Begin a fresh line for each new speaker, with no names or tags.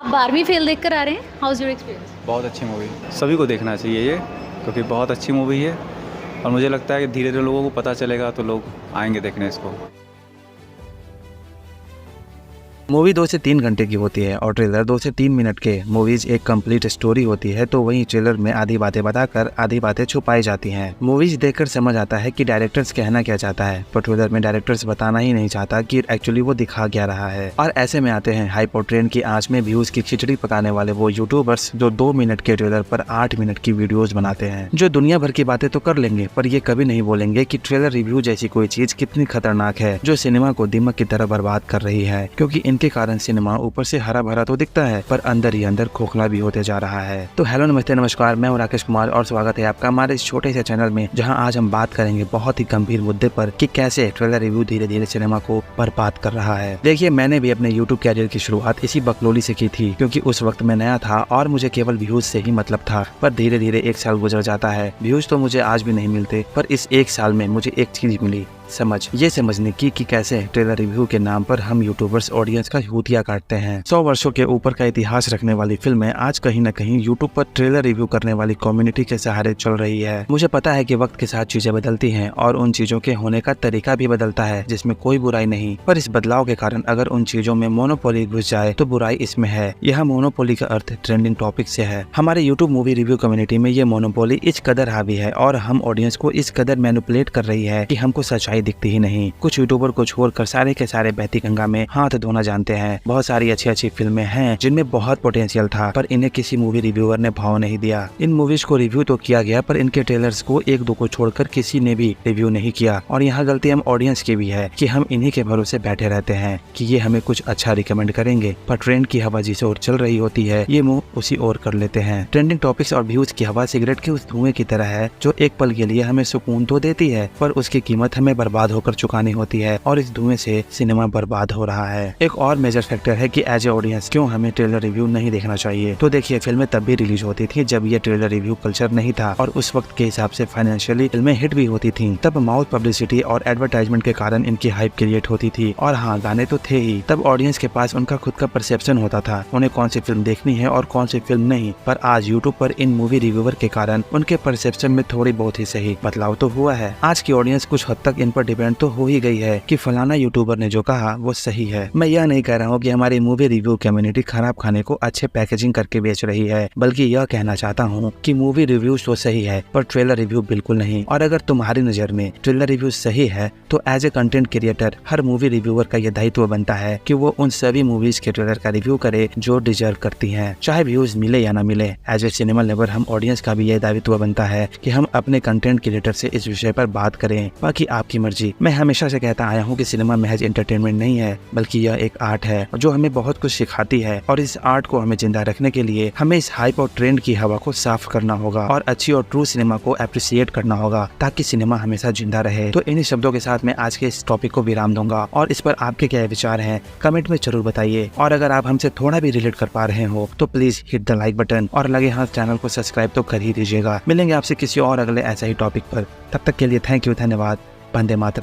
आप 12वीं फेल देख कर आ रहे हैं, हाउ इज़ योर एक्सपीरियंस?
बहुत अच्छी मूवी, सभी को देखना चाहिए ये, क्योंकि बहुत अच्छी मूवी है। और मुझे लगता है कि धीरे धीरे लोगों को पता चलेगा तो लोग आएंगे देखने इसको।
मूवी 2 से 3 घंटे की होती है और ट्रेलर 2 से 3 मिनट के। मूवीज एक कंप्लीट स्टोरी होती है, तो वहीं ट्रेलर में आधी बातें बताकर आधी बातें छुपाई जाती हैं। मूवीज देखकर समझ आता है कि डायरेक्टर्स कहना क्या चाहता है, पर ट्रेलर में डायरेक्टर्स बताना ही नहीं चाहता कि एक्चुअली वो दिखा क्या रहा है। और ऐसे में आते हैं हाइप और ट्रेंड की आंच में व्यूज की खिचड़ी पकाने वाले वो यूट्यूबर्स जो 2 मिनट के ट्रेलर पर 8 मिनट की वीडियोज बनाते हैं, जो दुनिया भर की बातें तो कर लेंगे पर ये कभी नहीं बोलेंगे कि ट्रेलर रिव्यू जैसी कोई चीज कितनी खतरनाक है, जो सिनेमा को दीमक की तरह बर्बाद कर रही है। क्योंकि इनके कारण सिनेमा ऊपर से हरा भरा तो दिखता है, पर अंदर ही अंदर खोखला भी होते जा रहा है। तो हेलो नमस्ते नमस्कार, मैं हूं राकेश कुमार और स्वागत है आपका हमारे इस छोटे से चैनल में, जहां आज हम बात करेंगे बहुत ही गंभीर मुद्दे पर कि कैसे ट्रेलर रिव्यू धीरे धीरे सिनेमा को बर्बाद कर रहा है। देखिए, मैंने भी अपने यूट्यूब कैरियर की शुरुआत इसी बकलोली से की थी, क्योंकि उस वक्त मैं नया था और मुझे केवल व्यूज से ही मतलब था। पर धीरे धीरे 1 साल गुजर जाता है, व्यूज तो मुझे आज भी नहीं मिलते, पर इस 1 साल में मुझे एक चीज मिली, समझ। ये समझने की कि कैसे ट्रेलर रिव्यू के नाम पर हम यूट्यूबर्स ऑडियंस का हूतिया काटते हैं। 100 वर्षों के ऊपर का इतिहास रखने वाली फिल्में आज कहीं न कहीं यूट्यूब पर ट्रेलर रिव्यू करने वाली कम्युनिटी के सहारे चल रही है। मुझे पता है कि वक्त के साथ चीजें बदलती हैं और उन चीजों के होने का तरीका भी बदलता है, जिसमें कोई बुराई नहीं। पर इस बदलाव के कारण अगर उन चीजों में मोनोपोली घुस जाए तो बुराई इसमें है। यह मोनोपोली का अर्थ ट्रेंडिंग टॉपिक से है। हमारे यूट्यूब मूवी रिव्यू कम्युनिटी में ये मोनोपोली इस कदर हावी है और हम ऑडियंस को इस कदर मैनिपुलेट कर रही है कि हमको सच्चाई दिखती ही नहीं। कुछ यूट्यूबर को छोड़कर सारे के सारे बहती गंगा में हाथ धोना जानते हैं। बहुत सारी अच्छी अच्छी फिल्में हैं जिनमें बहुत पोटेंशियल था, पर इन्हें किसी मूवी रिव्यूअर ने भाव नहीं दिया। इन मूवीज को रिव्यू तो किया गया, पर इनके ट्रेलर्स को 1-2 को छोड़कर किसी ने भी रिव्यू नहीं किया। और यहाँ गलती हम ऑडियंस की भी है कि हम इन्हीं के भरोसे बैठे रहते हैं कि ये हमें कुछ अच्छा रिकमेंड करेंगे, पर ट्रेंड की हवा जिस ओर चल रही होती है, ये मुंह उसी ओर कर लेते हैं। ट्रेंडिंग टॉपिक्स और व्यूज की हवा सिगरेट के उस धुएं की तरह है, जो एक पल के लिए हमें सुकून तो देती है, पर उसकी कीमत हमें बर्बाद होकर चुकानी होती है। और इस धुएं से सिनेमा बर्बाद हो रहा है। एक और मेजर फैक्टर है कि एज ए ऑडियंस क्यों हमें ट्रेलर रिव्यू नहीं देखना चाहिए। तो देखिए, फिल्में तब भी रिलीज होती थी जब ये ट्रेलर रिव्यू कल्चर नहीं था, और उस वक्त के हिसाब से फाइनेंशियली फिल्में हिट भी होती थी। तब माउथ पब्लिसिटी और एडवर्टाइजमेंट के कारण इनकी हाइप क्रिएट होती थी। और हाँ, गाने तो थे ही। तब ऑडियंस के पास उनका खुद का परसेप्शन होता था, उन्हें कौन सी फिल्म देखनी है और कौन सी फिल्म नहीं। पर आज यूट्यूब पर इन मूवी रिव्यूअर के कारण उनके परसेप्शन में थोड़ी बहुत ही सही बदलाव तो हुआ है। आज की ऑडियंस कुछ हद तक इन पर डिपेंड तो हो ही गई है कि फलाना यूट्यूबर ने जो कहा वो सही है। मैं यह नहीं कह रहा हूँ कि हमारी मूवी रिव्यू कम्युनिटी खराब खाने को अच्छे पैकेजिंग करके बेच रही है, बल्कि यह कहना चाहता हूँ कि मूवी रिव्यू तो सही है, पर ट्रेलर रिव्यू बिल्कुल नहीं। और अगर तुम्हारी नजर में ट्रेलर रिव्यू सही है, तो एज ए कंटेंट क्रिएटर हर मूवी रिव्यूअर का यह दायित्व बनता है कि वो उन सभी मूवीज के ट्रेलर का रिव्यू करे जो डिजर्व करती है, चाहे व्यूज मिले या ना मिले। एज ए सिनेमा लवर हम ऑडियंस का भी यह दायित्व बनता है कि हम अपने कंटेंट क्रिएटर से इस विषय पर बात करें। बाकी आपकी मर्जी। मैं हमेशा से कहता आया हूँ कि सिनेमा महज एंटरटेनमेंट नहीं है, बल्कि यह एक आर्ट है जो हमें बहुत कुछ सिखाती है। और इस आर्ट को हमें जिंदा रखने के लिए हमें इस हाइप और ट्रेंड की हवा को साफ करना होगा और अच्छी और ट्रू सिनेमा को अप्रिशिएट करना होगा, ताकि सिनेमा हमेशा जिंदा रहे। तो इन्हीं शब्दों के साथ मैं आज के इस टॉपिक को विराम दूंगा, और इस पर आपके क्या विचार हैं कमेंट में जरूर बताइए। और अगर आप हमसे थोड़ा भी रिलेट कर पा रहे हो तो please hit the like button, और लगे हाथ चैनल को सब्सक्राइब तो कर ही दीजिएगा। मिलेंगे आपसे किसी और अगले ऐसा ही टॉपिक पर। तब तक के लिए थैंक यू, धन्यवाद, वंदे मातरम।